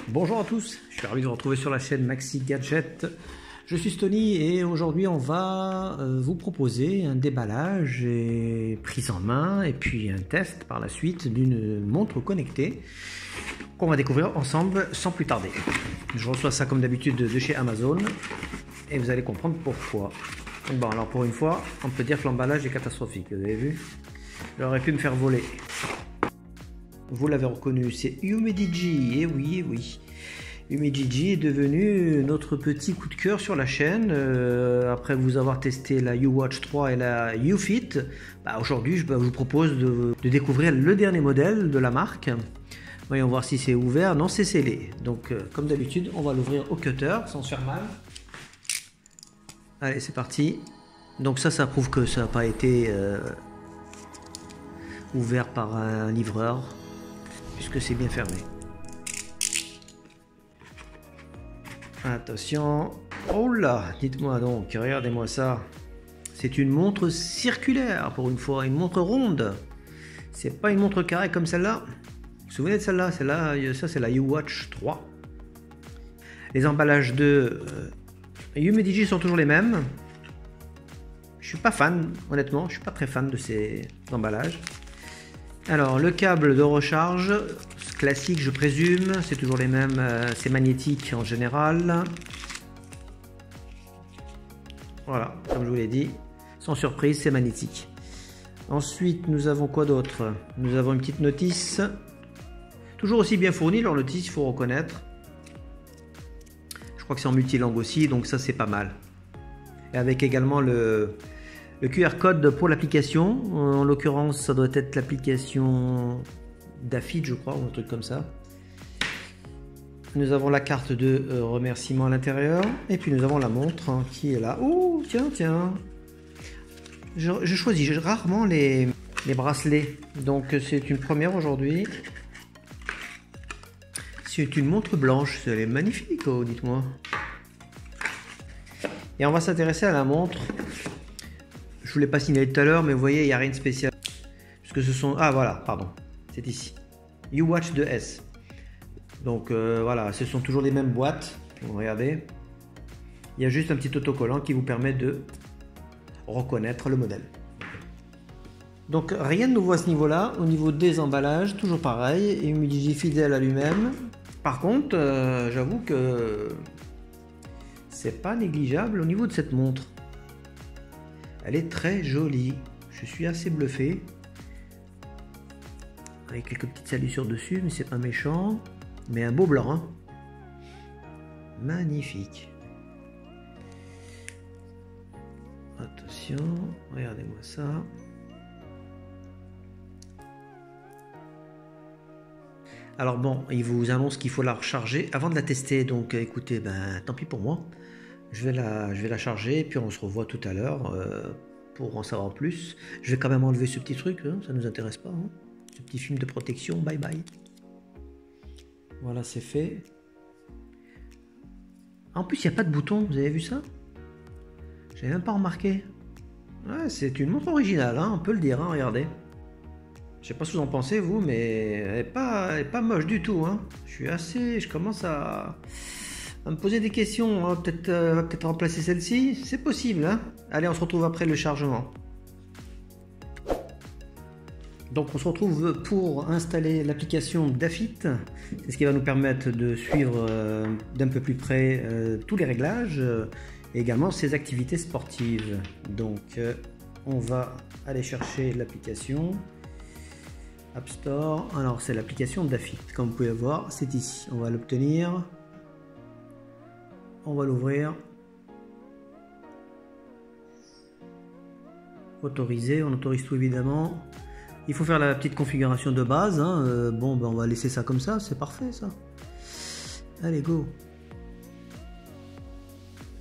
Bonjour à tous, je suis ravi de vous retrouver sur la chaîne Maxi Gadget. Je suis Stony et aujourd'hui on va vous proposer un déballage et prise en main et puis un test par la suite d'une montre connectée qu'on va découvrir ensemble sans plus tarder. Je reçois ça comme d'habitude de chez Amazon et vous allez comprendre pourquoi. Bon, alors pour une fois, on peut dire que l'emballage est catastrophique, vous avez vu? J'aurais pu me faire voler. Vous l'avez reconnu, c'est Umidigi, et oui. Umidigi est devenu notre petit coup de cœur sur la chaîne. Après vous avoir testé la YouWatch 3 et la YouFit, aujourd'hui je vous propose de découvrir le dernier modèle de la marque. Voyons voir si c'est ouvert. Non, c'est scellé. Donc comme d'habitude, on va l'ouvrir au cutter sans se faire mal. Allez, c'est parti. Donc ça prouve que ça n'a pas été ouvert par un livreur, puisque c'est bien fermé. Attention. Oh là, dites-moi donc, regardez-moi ça. C'est une montre circulaire pour une fois, une montre ronde. C'est pas une montre carrée comme celle-là. Vous vous souvenez de celle-là? Ça c'est la YouWatch 3. Les emballages de Umidigi sont toujours les mêmes. Je suis pas fan, honnêtement, je suis pas très fan de ces emballages. Alors le câble de recharge classique, je présume, c'est toujours les mêmes, c'est magnétique en général. Voilà, comme je vous l'ai dit, sans surprise, c'est magnétique. Ensuite, nous avons quoi d'autre? Nous avons une petite notice, toujours aussi bien fournie, leur notice, il faut reconnaître. Je crois que c'est en multilangue aussi, donc ça c'est pas mal. Et avec également le QR code pour l'application, en l'occurrence ça doit être l'application Dafit, je crois, ou un truc comme ça. Nous avons la carte de remerciement à l'intérieur, et puis nous avons la montre qui est là. Oh, tiens. Je choisis rarement les bracelets, donc c'est une première aujourd'hui. C'est une montre blanche, elle est magnifique, oh, dites-moi. Et on va s'intéresser à la montre. Je ne vous l'ai pas signalé tout à l'heure, mais vous voyez, il n'y a rien de spécial. Puisque ce sont... Ah voilà, pardon. C'est ici. YouWatch 2S. Donc voilà, ce sont toujours les mêmes boîtes. Regardez. Il y a juste un petit autocollant qui vous permet de reconnaître le modèle. Donc rien de nouveau à ce niveau-là. Au niveau des emballages, toujours pareil. Et Umidigi fidèle à lui-même. Par contre, j'avoue que c'est pas négligeable au niveau de cette montre. Elle est très jolie. Je suis assez bluffé. Avec quelques petites salissures dessus, mais c'est pas méchant. Mais un beau blanc. Hein. Magnifique. Attention, regardez-moi ça. Alors bon, il vous annonce qu'il faut la recharger avant de la tester. Donc écoutez, tant pis pour moi. Je vais la charger et puis on se revoit tout à l'heure pour en savoir plus. Je vais quand même enlever ce petit truc, hein, ça ne nous intéresse pas. Hein. Ce petit film de protection, bye bye. Voilà, c'est fait. En plus, il n'y a pas de bouton, vous avez vu ça? J'avais même pas remarqué. Ouais, c'est une montre originale, hein, on peut le dire, hein, regardez. Je sais pas ce que vous en pensez, vous, mais elle est pas moche du tout. Hein. Je commence à me poser des questions. On va peut-être remplacer celle-ci. C'est possible. Hein. Allez, on se retrouve après le chargement. Donc on se retrouve pour installer l'application Dafit. C'est ce qui va nous permettre de suivre d'un peu plus près tous les réglages et également ses activités sportives. Donc on va aller chercher l'application App Store. Alors c'est l'application Dafit. Comme vous pouvez voir, c'est ici. On va l'obtenir. On va l'ouvrir. Autoriser, on autorise tout évidemment. Il faut faire la petite configuration de base. Hein. Bon, on va laisser ça comme ça, c'est parfait ça. Allez, go.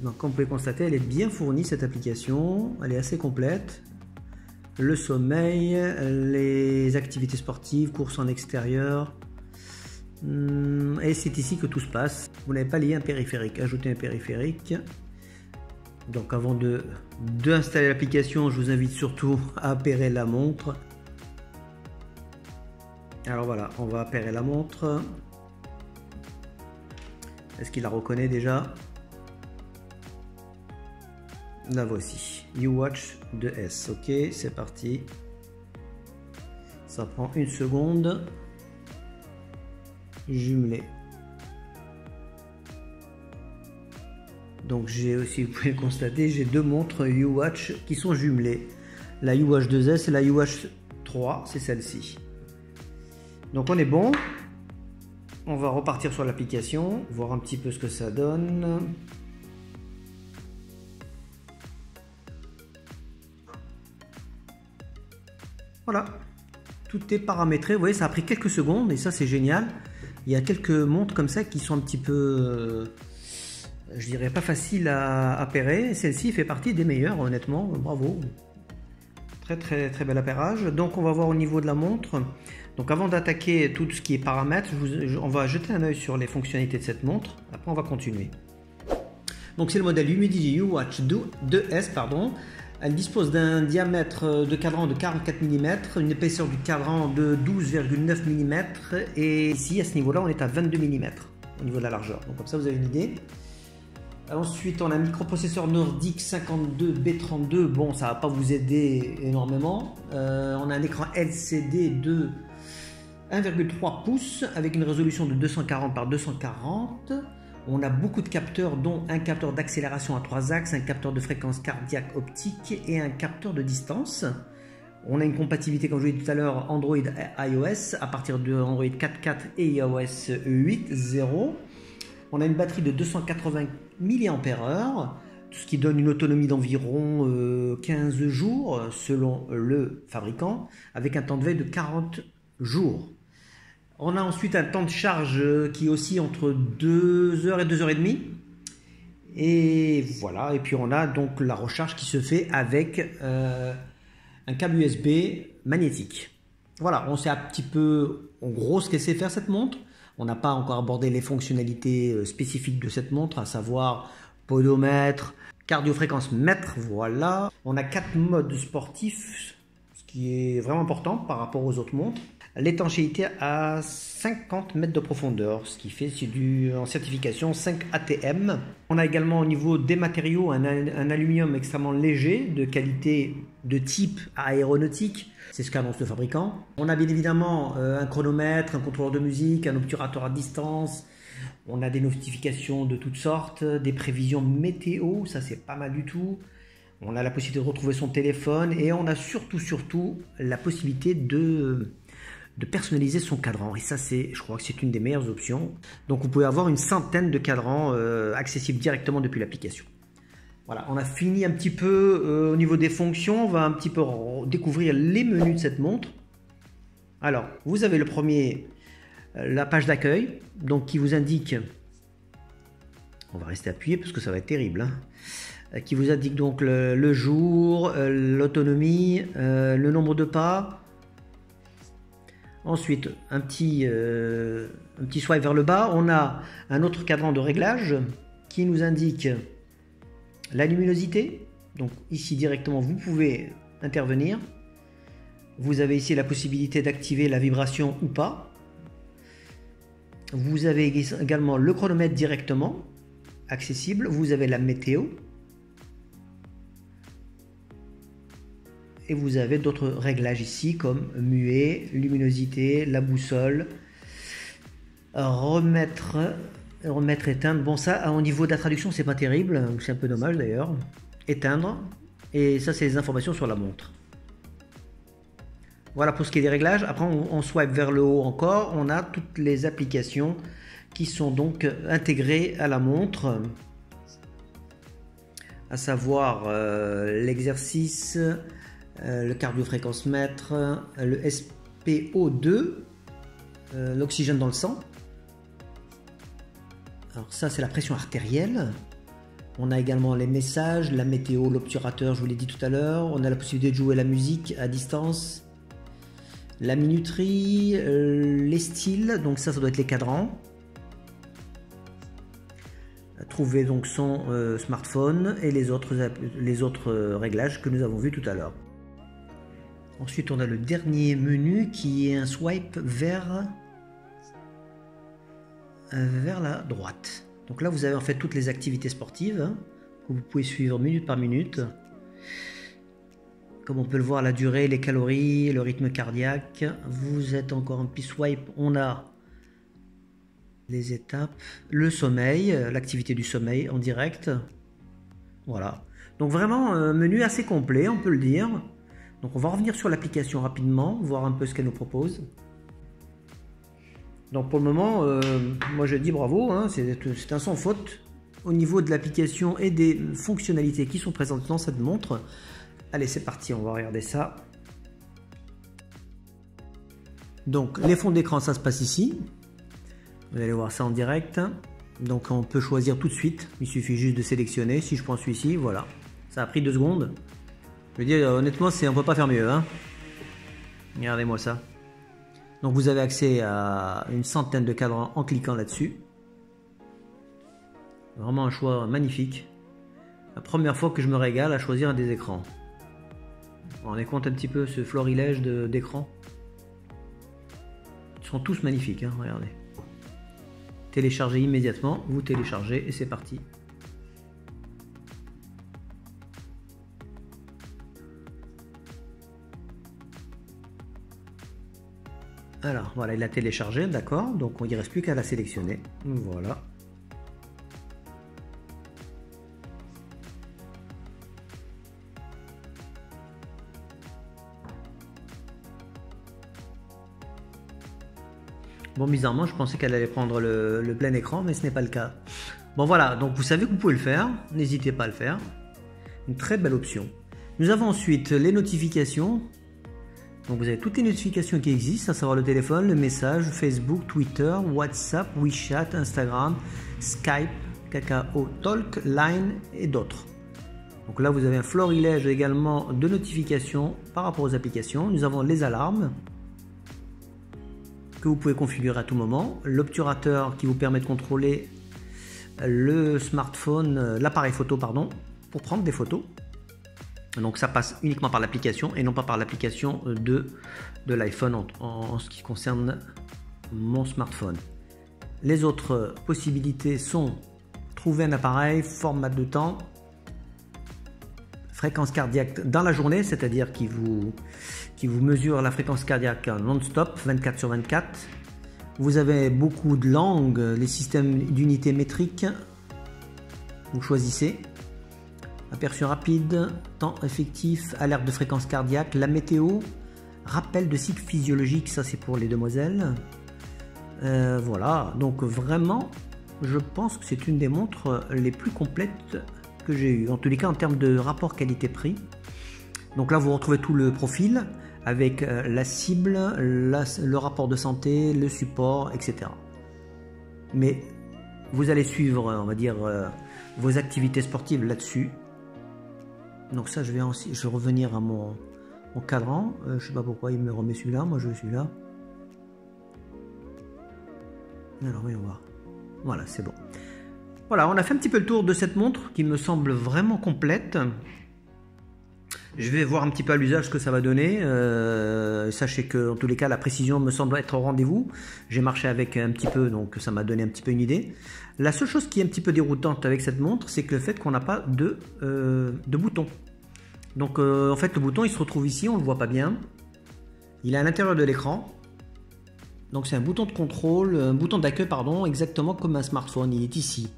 Donc, comme vous pouvez constater, elle est bien fournie cette application. Elle est assez complète. Le sommeil, les activités sportives, courses en extérieur. Et c'est ici que tout se passe. Vous n'avez pas lié un périphérique. Ajouter un périphérique. Donc avant d'installer l'application, je vous invite surtout à appairer la montre. Alors voilà, on va appairer la montre. Est-ce qu'il la reconnaît déjà? La voici. YouWatch 2S. Ok, c'est parti. Ça prend une seconde. Jumelé. Donc j'ai aussi, vous pouvez le constater, j'ai deux montres YouWatch qui sont jumelées. La YouWatch 2S et la YouWatch 3, c'est celle-ci. Donc on est bon. On va repartir sur l'application, voir un petit peu ce que ça donne. Voilà, tout est paramétré. Vous voyez, ça a pris quelques secondes et ça c'est génial. Il y a quelques montres comme ça qui sont un petit peu, je dirais pas faciles à appairer. Celle-ci fait partie des meilleures, honnêtement. Bravo. Très très très bel appairage. Donc on va voir au niveau de la montre. Donc avant d'attaquer tout ce qui est paramètres, on va jeter un œil sur les fonctionnalités de cette montre. Après on va continuer. Donc c'est le modèle Humidigi YouWatch 2S, pardon. Elle dispose d'un diamètre de cadran de 44 mm, une épaisseur du cadran de 12,9 mm et ici à ce niveau-là on est à 22 mm au niveau de la largeur. Donc comme ça vous avez une idée. Ensuite on a un microprocesseur Nordic 52B32, bon ça va pas vous aider énormément. On a un écran LCD de 1,3 pouces avec une résolution de 240 par 240. On a beaucoup de capteurs, dont un capteur d'accélération à 3 axes, un capteur de fréquence cardiaque optique et un capteur de distance. On a une compatibilité, comme je vous l'ai dit tout à l'heure, Android et iOS à partir de Android 4.4 et iOS 8.0. On a une batterie de 280 mAh, ce qui donne une autonomie d'environ 15 jours selon le fabricant, avec un temps de veille de 40 jours. On a ensuite un temps de charge qui oscille entre 2 heures et 2 heures et demie. Et voilà, et puis on a donc la recharge qui se fait avec un câble USB magnétique. Voilà, on sait un petit peu en gros ce qu'elle sait faire cette montre. On n'a pas encore abordé les fonctionnalités spécifiques de cette montre, à savoir podomètre, cardiofréquence mètre, voilà. On a 4 modes sportifs, ce qui est vraiment important par rapport aux autres montres. L'étanchéité à 50 mètres de profondeur, ce qui fait c'est en certification 5 ATM. On a également au niveau des matériaux un aluminium extrêmement léger, de qualité de type aéronautique, c'est ce qu'annonce le fabricant. On a bien évidemment un chronomètre, un contrôleur de musique, un obturateur à distance. On a des notifications de toutes sortes, des prévisions météo, ça c'est pas mal du tout. On a la possibilité de retrouver son téléphone et on a surtout la possibilité de personnaliser son cadran, et ça je crois que c'est une des meilleures options. Donc vous pouvez avoir une centaine de cadrans accessibles directement depuis l'application. Voilà, on a fini un petit peu au niveau des fonctions. On va un petit peu découvrir les menus de cette montre. Alors vous avez le premier, la page d'accueil, donc qui vous indique, on va rester appuyé parce que ça va être terrible, hein, qui vous indique donc le jour, l'autonomie, le nombre de pas. Ensuite, un petit swipe vers le bas, on a un autre cadran de réglage qui nous indique la luminosité. Donc ici directement, vous pouvez intervenir. Vous avez ici la possibilité d'activer la vibration ou pas. Vous avez également le chronomètre directement accessible. Vous avez la météo. Et vous avez d'autres réglages ici comme muet, luminosité, la boussole, remettre, éteindre. Bon, ça au niveau de la traduction c'est pas terrible, c'est un peu dommage d'ailleurs. Éteindre, et ça c'est les informations sur la montre. Voilà pour ce qui est des réglages. Après on swipe vers le haut encore, on a toutes les applications qui sont donc intégrées à la montre, à savoir l'exercice, le cardiofréquence mètre, le SpO2, l'oxygène dans le sang. Alors ça c'est la pression artérielle. On a également les messages, la météo, l'obturateur, je vous l'ai dit tout à l'heure. On a la possibilité de jouer la musique à distance, La minuterie, les styles, donc ça doit être les cadrans. Trouver donc son smartphone et les autres réglages que nous avons vus tout à l'heure. Ensuite, on a le dernier menu qui est un swipe vers la droite. Donc là, vous avez en fait toutes les activités sportives hein, que vous pouvez suivre minute par minute. Comme on peut le voir, la durée, les calories, le rythme cardiaque. Vous êtes encore un petit swipe. On a les étapes, le sommeil, l'activité du sommeil en direct. Voilà. Donc vraiment un menu assez complet, on peut le dire. Donc on va revenir sur l'application rapidement, voir un peu ce qu'elle nous propose. Donc pour le moment, moi je dis bravo, hein, c'est un sans faute au niveau de l'application et des fonctionnalités qui sont présentes dans cette montre. Allez, c'est parti, on va regarder ça. Donc les fonds d'écran, ça se passe ici. Vous allez voir ça en direct. Donc on peut choisir tout de suite. Il suffit juste de sélectionner. Si je prends celui-ci, voilà. Ça a pris 2 secondes. Je veux dire, honnêtement, on ne peut pas faire mieux. Hein. Regardez-moi ça. Donc vous avez accès à une centaine de cadrans en cliquant là-dessus. Vraiment un choix magnifique. La première fois que je me régale à choisir un des écrans. Vous vous rendez compte un petit peu ce florilège d'écrans. Ils sont tous magnifiques, hein, regardez. Téléchargez immédiatement, vous téléchargez et c'est parti. Alors voilà, il a téléchargé, d'accord, donc il ne reste plus qu'à la sélectionner. Voilà. Bon, bizarrement, je pensais qu'elle allait prendre le plein écran, mais ce n'est pas le cas. Bon, voilà, donc vous savez que vous pouvez le faire. N'hésitez pas à le faire. Une très belle option. Nous avons ensuite les notifications. Donc, vous avez toutes les notifications qui existent, à savoir le téléphone, le message, Facebook, Twitter, WhatsApp, WeChat, Instagram, Skype, Kakao Talk, Line et d'autres. Donc là, vous avez un florilège également de notifications par rapport aux applications. Nous avons les alarmes que vous pouvez configurer à tout moment, l'obturateur qui vous permet de contrôler le smartphone, l'appareil photo pardon, pour prendre des photos. Donc ça passe uniquement par l'application et non pas par l'application de l'iPhone en ce qui concerne mon smartphone. Les autres possibilités sont trouver un appareil, format de temps, fréquence cardiaque dans la journée, c'est-à-dire qui vous mesure la fréquence cardiaque non-stop, 24 sur 24. Vous avez beaucoup de langues, les systèmes d'unités métriques. Vous choisissez. Aperçu rapide, temps effectif, alerte de fréquence cardiaque, la météo, rappel de cycle physiologique, ça c'est pour les demoiselles. Voilà, donc vraiment, je pense que c'est une des montres les plus complètes que j'ai eues. En tous les cas, en termes de rapport qualité-prix. Donc là, vous retrouvez tout le profil avec la cible, le rapport de santé, le support, etc. Mais vous allez suivre, on va dire, vos activités sportives là-dessus. Donc ça, je vais revenir à mon cadran. Je sais pas pourquoi il me remet celui-là. Moi, je veux celui-là. Alors, voyons voir. Voilà, c'est bon. Voilà, on a fait un petit peu le tour de cette montre qui me semble vraiment complète. Je vais voir un petit peu à l'usage ce que ça va donner. Sachez que, en tous les cas, la précision me semble être au rendez-vous. J'ai marché avec un petit peu, donc ça m'a donné un petit peu une idée. La seule chose qui est un petit peu déroutante avec cette montre, c'est que le fait qu'on n'a pas de bouton. Donc, en fait, le bouton, il se retrouve ici, on ne le voit pas bien. Il est à l'intérieur de l'écran. Donc, c'est un bouton de contrôle, un bouton d'accueil, pardon, exactement comme un smartphone. Il est ici.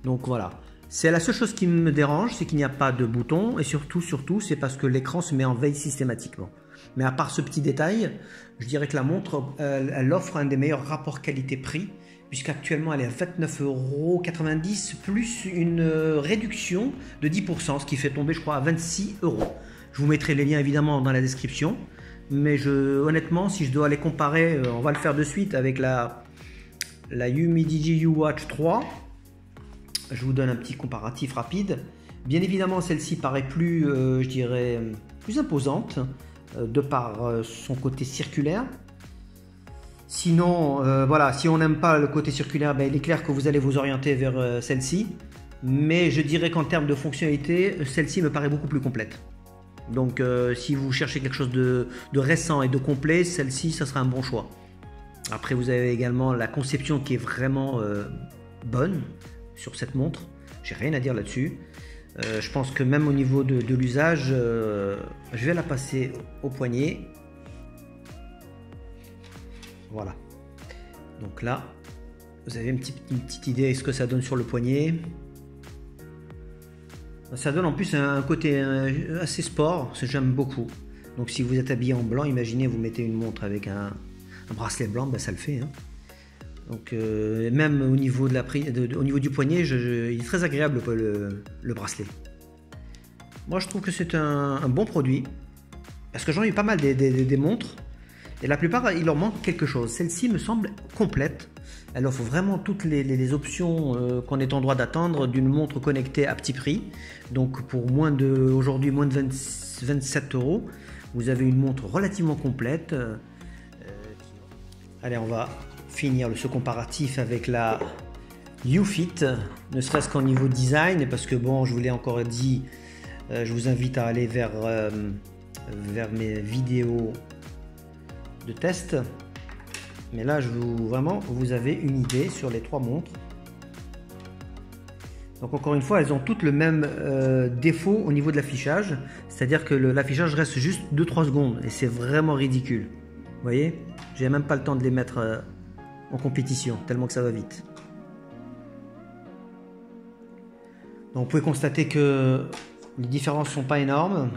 Donc, voilà. C'est la seule chose qui me dérange, c'est qu'il n'y a pas de bouton et surtout, c'est parce que l'écran se met en veille systématiquement. Mais à part ce petit détail, je dirais que la montre, elle offre un des meilleurs rapports qualité-prix puisqu'actuellement elle est à 29,90 € plus une réduction de 10%, ce qui fait tomber, je crois, à 26 €. Je vous mettrai les liens évidemment dans la description, mais honnêtement, si je dois les comparer, on va le faire de suite avec la Humidigi U-Watch 3. Je vous donne un petit comparatif rapide. Bien évidemment, celle-ci paraît plus, je dirais, plus imposante. de par son côté circulaire. Sinon, voilà, si on n'aime pas le côté circulaire, ben, il est clair que vous allez vous orienter vers celle-ci. Mais je dirais qu'en termes de fonctionnalité, celle-ci me paraît beaucoup plus complète. Donc si vous cherchez quelque chose de récent et de complet, celle-ci, ça sera un bon choix. Après, vous avez également la conception qui est vraiment bonne sur cette montre. J'ai rien à dire là-dessus. Je pense que même au niveau de l'usage, je vais la passer au poignet. Voilà. Donc là, vous avez une petite idée de ce que ça donne sur le poignet. Ça donne en plus un côté assez sport, j'aime beaucoup. Donc si vous êtes habillé en blanc, imaginez vous mettez une montre avec un bracelet blanc, ben ça le fait. Hein. Donc même au niveau, au niveau du poignet, il est très agréable le bracelet. Moi je trouve que c'est un bon produit, parce que j'en ai eu pas mal des montres, et la plupart il leur manque quelque chose. Celle-ci me semble complète. Elle offre vraiment toutes les options qu'on est en droit d'attendre d'une montre connectée à petit prix. Donc pour aujourd'hui moins de 27 €, vous avez une montre relativement complète. Allez, on va finir ce comparatif avec la YouFit, ne serait-ce qu'au niveau design, parce que bon, je vous l'ai encore dit, je vous invite à aller vers mes vidéos de test. Mais là, vraiment, vous avez une idée sur les trois montres. Donc encore une fois, elles ont toutes le même défaut au niveau de l'affichage. C'est-à-dire que l'affichage reste juste 2-3 secondes. Et c'est vraiment ridicule. Vous voyez? J'ai même pas le temps de les mettre en compétition, tellement que ça va vite. Donc vous pouvez constater que les différences ne sont pas énormes.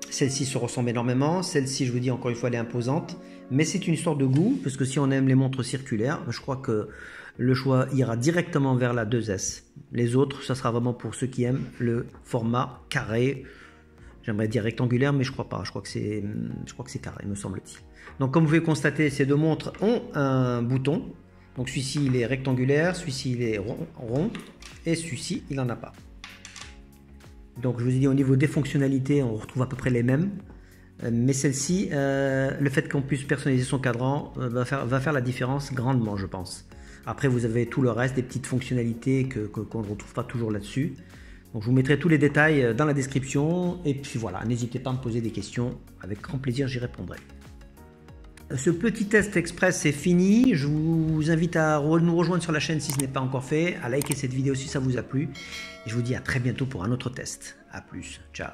Celle-ci se ressemble énormément. Celle-ci, je vous dis encore une fois, elle est imposante. Mais c'est une histoire de goût, parce que si on aime les montres circulaires, je crois que le choix ira directement vers la 2S. Les autres, ça sera vraiment pour ceux qui aiment le format carré. J'aimerais dire rectangulaire, mais je crois pas. Je crois que c'est carré, me semble-t-il. Donc comme vous pouvez constater, ces deux montres ont un bouton. Donc celui-ci, il est rectangulaire, celui-ci, il est rond, et celui-ci, il n'en a pas. Donc je vous ai dit, au niveau des fonctionnalités, on retrouve à peu près les mêmes. Mais celle-ci, le fait qu'on puisse personnaliser son cadran va faire la différence grandement, je pense. Après, vous avez tout le reste, des petites fonctionnalités qu'on ne retrouve pas toujours là-dessus. Donc, je vous mettrai tous les détails dans la description. Et puis voilà, n'hésitez pas à me poser des questions. Avec grand plaisir, j'y répondrai. Ce petit test express est fini. Je vous invite à nous rejoindre sur la chaîne si ce n'est pas encore fait, à liker cette vidéo si ça vous a plu. Et je vous dis à très bientôt pour un autre test. A plus, ciao.